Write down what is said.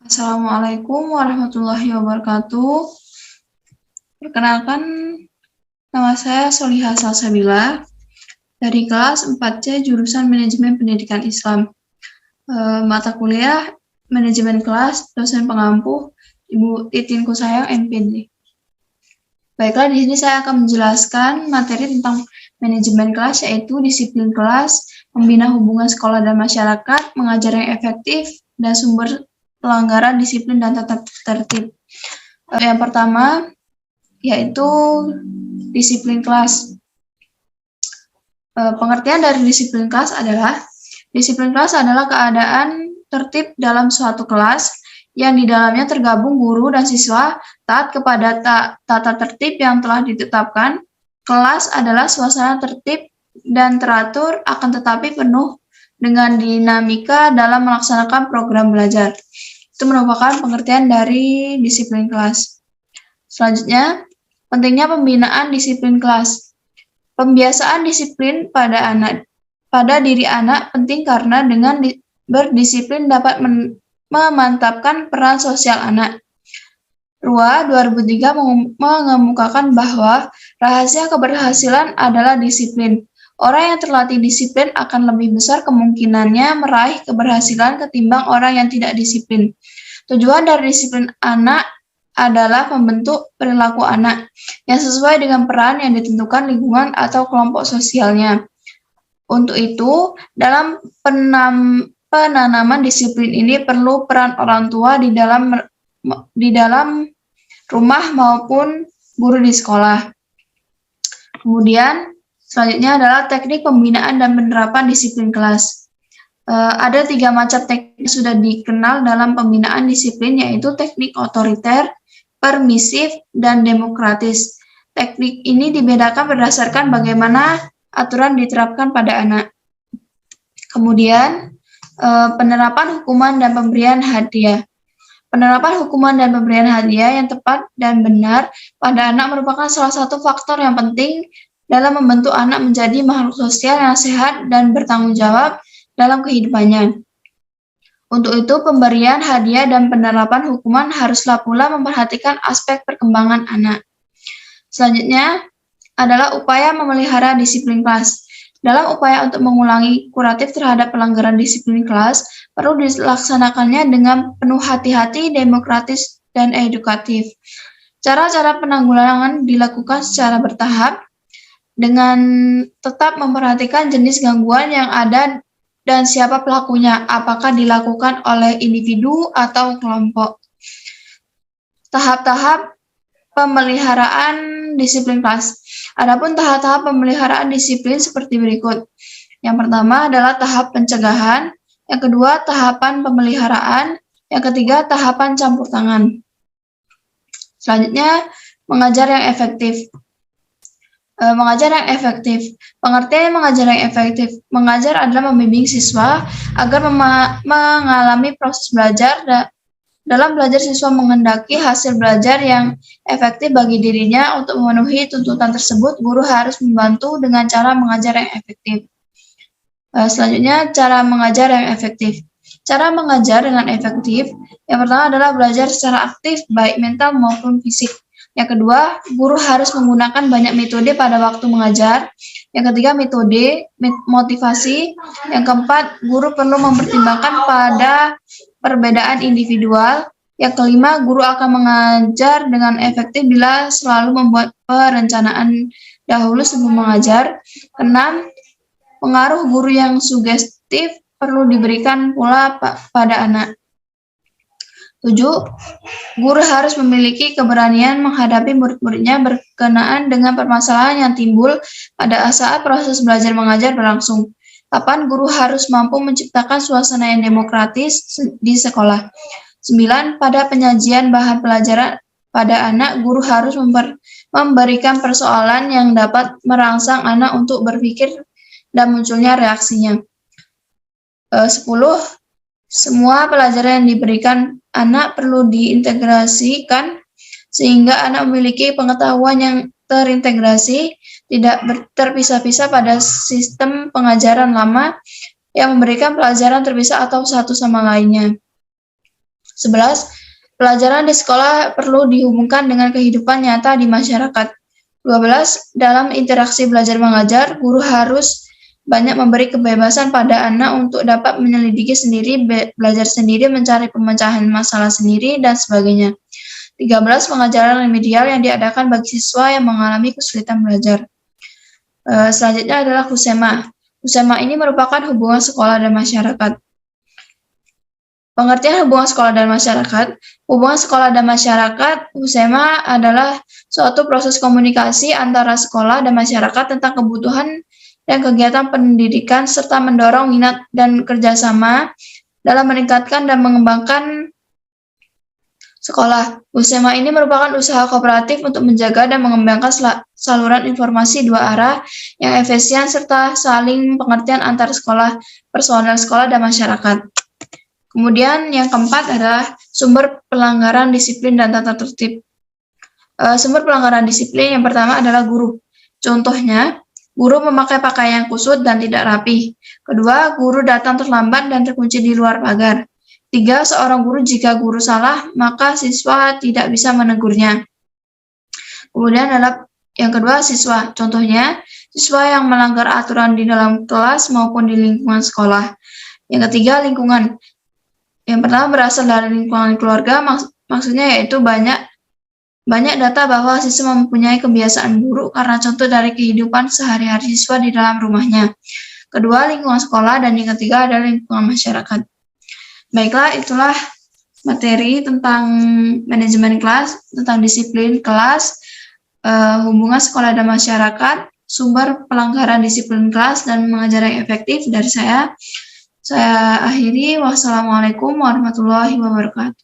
Assalamualaikum warahmatullahi wabarakatuh. Perkenalkan, nama saya Solihah Salsabila dari kelas 4C jurusan Manajemen Pendidikan Islam. Mata kuliah Manajemen Kelas, dosen pengampu Ibu Titin Kusayang MPD. Baiklah, di sini saya akan menjelaskan materi tentang manajemen kelas, yaitu disiplin kelas, membina hubungan sekolah dan masyarakat, mengajar yang efektif, dan sumber pelanggaran disiplin dan tata tertib. Yang pertama yaitu disiplin kelas. Pengertian dari disiplin kelas adalah keadaan tertib dalam suatu kelas yang di dalamnya tergabung guru dan siswa taat kepada tata tertib yang telah ditetapkan. Kelas adalah suasana tertib dan teratur, akan tetapi penuh dengan dinamika dalam melaksanakan program belajar. Itu merupakan pengertian dari disiplin kelas. Selanjutnya, pentingnya pembinaan disiplin kelas. Pembiasaan disiplin pada diri anak penting karena dengan berdisiplin dapat memantapkan peran sosial anak. RUA 2003 mengemukakan bahwa rahasia keberhasilan adalah disiplin. Orang yang terlatih disiplin akan lebih besar kemungkinannya meraih keberhasilan ketimbang orang yang tidak disiplin. Tujuan dari disiplin anak adalah membentuk perilaku anak yang sesuai dengan peran yang ditentukan lingkungan atau kelompok sosialnya. Untuk itu, dalam penanaman disiplin ini perlu peran orang tua di dalam rumah maupun guru di sekolah. Kemudian, selanjutnya adalah teknik pembinaan dan penerapan disiplin kelas. Ada 3 macam teknik sudah dikenal dalam pembinaan disiplin, yaitu teknik otoriter, permisif, dan demokratis. Teknik ini dibedakan berdasarkan bagaimana aturan diterapkan pada anak. Kemudian, penerapan hukuman dan pemberian hadiah. Penerapan hukuman dan pemberian hadiah yang tepat dan benar pada anak merupakan salah satu faktor yang penting dalam membentuk anak menjadi makhluk sosial yang sehat dan bertanggung jawab dalam kehidupannya. Untuk itu, pemberian hadiah dan penerapan hukuman haruslah pula memperhatikan aspek perkembangan anak. Selanjutnya adalah upaya memelihara disiplin kelas. Dalam upaya untuk mengulangi kuratif terhadap pelanggaran disiplin kelas, perlu dilaksanakannya dengan penuh hati-hati, demokratis, dan edukatif. Cara-cara penanggulangan dilakukan secara bertahap dengan tetap memperhatikan jenis gangguan yang ada dan siapa pelakunya, apakah dilakukan oleh individu atau kelompok. Tahap-tahap pemeliharaan disiplin kelas. Adapun tahap-tahap pemeliharaan disiplin seperti berikut. Yang pertama adalah tahap pencegahan, yang kedua tahapan pemeliharaan, yang ketiga tahapan campur tangan. Selanjutnya, mengajar yang efektif. Mengajar yang efektif. Pengertian mengajar yang efektif. Mengajar adalah membimbing siswa agar mengalami proses belajar. Dalam belajar, siswa menghendaki hasil belajar yang efektif bagi dirinya. Untuk memenuhi tuntutan tersebut, guru harus membantu dengan cara mengajar yang efektif. Selanjutnya, cara mengajar yang efektif. Cara mengajar dengan efektif, yang pertama adalah belajar secara aktif, baik mental maupun fisik. Yang kedua, guru harus menggunakan banyak metode pada waktu mengajar. Yang ketiga, metode motivasi. Yang keempat, guru perlu mempertimbangkan pada perbedaan individual. Yang kelima, guru akan mengajar dengan efektif bila selalu membuat perencanaan dahulu sebelum mengajar. Keenam, pengaruh guru yang sugestif perlu diberikan pula pada anak. 7. Guru harus memiliki keberanian menghadapi murid-muridnya berkenaan dengan permasalahan yang timbul pada saat proses belajar mengajar berlangsung. 8. Guru harus mampu menciptakan suasana yang demokratis di sekolah. 9. Pada penyajian bahan pelajaran pada anak, guru harus memberikan persoalan yang dapat merangsang anak untuk berpikir dan munculnya reaksinya. 10. Semua pelajaran yang diberikan anak perlu diintegrasikan sehingga anak memiliki pengetahuan yang terintegrasi, tidak terpisah-pisah pada sistem pengajaran lama yang memberikan pelajaran terpisah atau satu sama lainnya. 11. Pelajaran di sekolah perlu dihubungkan dengan kehidupan nyata di masyarakat. 12. Dalam interaksi belajar mengajar, guru harus banyak memberi kebebasan pada anak untuk dapat menyelidiki sendiri, belajar sendiri, mencari pemecahan masalah sendiri, dan sebagainya. 13. Pengajaran remedial yang diadakan bagi siswa yang mengalami kesulitan belajar. Selanjutnya adalah Husema. Husema ini merupakan hubungan sekolah dan masyarakat. Pengertian hubungan sekolah dan masyarakat. Hubungan sekolah dan masyarakat, Husema adalah suatu proses komunikasi antara sekolah dan masyarakat tentang kebutuhan dan kegiatan pendidikan serta mendorong minat dan kerjasama dalam meningkatkan dan mengembangkan sekolah. Husema ini merupakan usaha kooperatif untuk menjaga dan mengembangkan saluran informasi dua arah yang efisien serta saling pengertian antar sekolah, personel sekolah, dan masyarakat. Kemudian yang keempat adalah sumber pelanggaran disiplin dan tata tertib. Sumber pelanggaran disiplin yang pertama adalah guru. Contohnya, guru memakai pakaian kusut dan tidak rapi. Kedua, guru datang terlambat dan terkunci di luar pagar. 3. Seorang guru jika guru salah, maka siswa tidak bisa menegurnya. Kemudian adalah yang kedua, siswa. Contohnya, siswa yang melanggar aturan di dalam kelas maupun di lingkungan sekolah. Yang ketiga, lingkungan. Yang pertama berasal dari lingkungan keluarga, maksudnya yaitu banyak data bahwa siswa mempunyai kebiasaan buruk karena contoh dari kehidupan sehari-hari siswa di dalam rumahnya. Kedua, lingkungan sekolah, dan yang ketiga adalah lingkungan masyarakat. Baiklah, itulah materi tentang manajemen kelas, tentang disiplin kelas, hubungan sekolah dan masyarakat, sumber pelanggaran disiplin kelas, dan mengajar yang efektif dari saya. Saya akhiri. Wassalamualaikum warahmatullahi wabarakatuh.